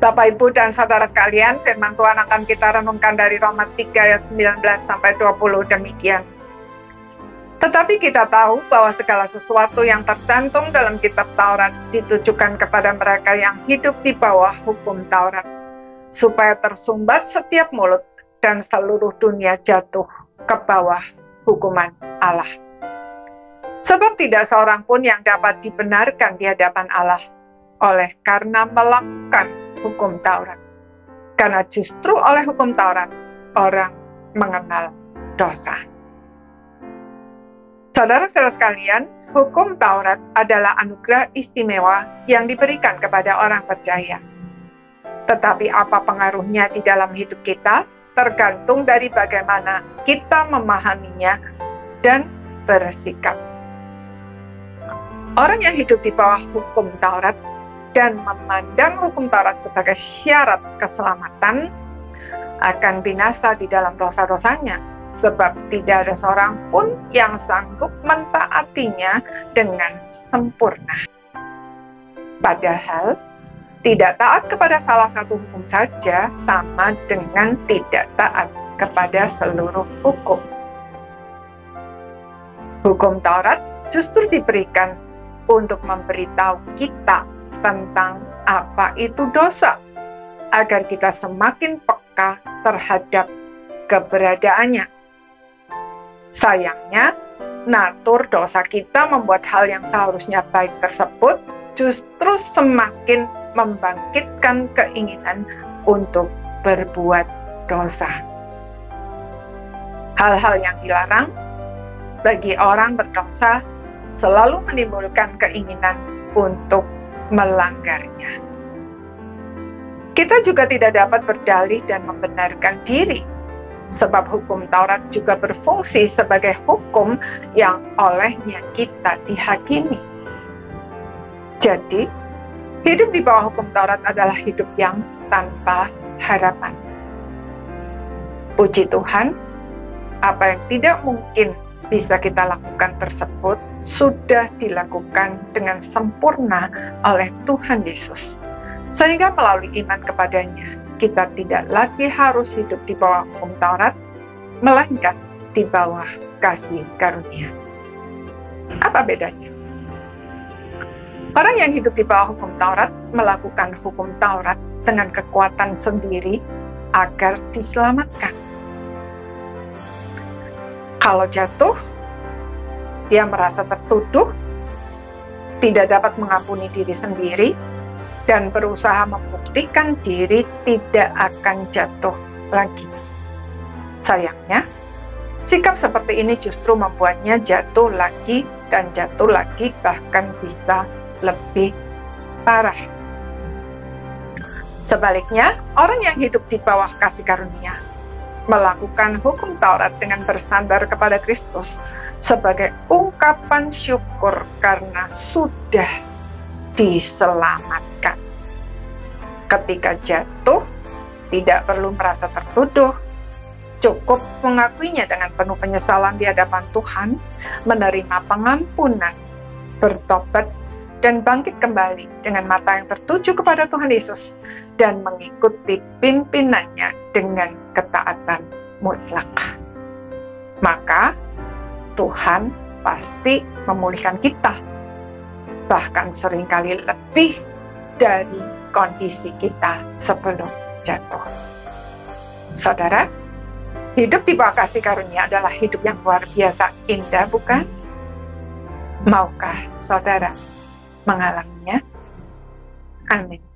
Bapak, Ibu, dan saudara sekalian, firman Tuhan akan kita renungkan dari Roma 3 ayat 19-20 demikian. Tetapi kita tahu bahwa segala sesuatu yang tercantum dalam kitab Taurat ditujukan kepada mereka yang hidup di bawah hukum Taurat, supaya tersumbat setiap mulut dan seluruh dunia jatuh ke bawah hukuman Allah. Sebab tidak seorang pun yang dapat dibenarkan di hadapan Allah oleh karena melakukan hukum Taurat. Karena justru oleh hukum Taurat, orang mengenal dosa. Saudara-saudara sekalian, hukum Taurat adalah anugerah istimewa yang diberikan kepada orang percaya. Tetapi apa pengaruhnya di dalam hidup kita tergantung dari bagaimana kita memahaminya dan bersikap. Orang yang hidup di bawah hukum Taurat dan memandang hukum Taurat sebagai syarat keselamatan akan binasa di dalam dosa-dosanya, sebab tidak ada seorang pun yang sanggup mentaatinya dengan sempurna. Padahal, tidak taat kepada salah satu hukum saja sama dengan tidak taat kepada seluruh hukum. Hukum Taurat justru diberikan untuk memberitahu kita tentang apa itu dosa, agar kita semakin peka terhadap keberadaannya. Sayangnya, natur dosa kita membuat hal yang seharusnya baik tersebut justru semakin membangkitkan keinginan untuk berbuat dosa. Hal-hal yang dilarang bagi orang berdosa selalu menimbulkan keinginan untuk melanggarnya. Kita juga tidak dapat berdalih dan membenarkan diri, sebab hukum Taurat juga berfungsi sebagai hukum yang olehnya kita dihakimi. Jadi, hidup di bawah hukum Taurat adalah hidup yang tanpa harapan. Puji Tuhan, apa yang tidak mungkin bisa kita lakukan tersebut sudah dilakukan dengan sempurna oleh Tuhan Yesus. Sehingga melalui iman kepadanya, kita tidak lagi harus hidup di bawah hukum Taurat, melainkan di bawah kasih karunia. Apa bedanya? Orang yang hidup di bawah hukum Taurat melakukan hukum Taurat dengan kekuatan sendiri agar diselamatkan. Kalau jatuh, dia merasa tertuduh, tidak dapat mengampuni diri sendiri, dan berusaha membuktikan diri tidak akan jatuh lagi. Sayangnya, sikap seperti ini justru membuatnya jatuh lagi dan jatuh lagi, bahkan bisa lebih parah. Sebaliknya, orang yang hidup di bawah kasih karunia melakukan hukum Taurat dengan bersandar kepada Kristus sebagai ungkapan syukur karena sudah diselamatkan. Ketika jatuh, tidak perlu merasa tertuduh, cukup mengakuinya dengan penuh penyesalan di hadapan Tuhan, menerima pengampunan, bertobat, dan bangkit kembali dengan mata yang tertuju kepada Tuhan Yesus dan mengikuti pimpinannya dengan ketaatan mutlak. Maka Tuhan pasti memulihkan kita, bahkan seringkali lebih dari kondisi kita sebelum jatuh. Saudara, hidup di bawah kasih karunia adalah hidup yang luar biasa indah, bukan? Maukah saudara mengalaminya? Amin.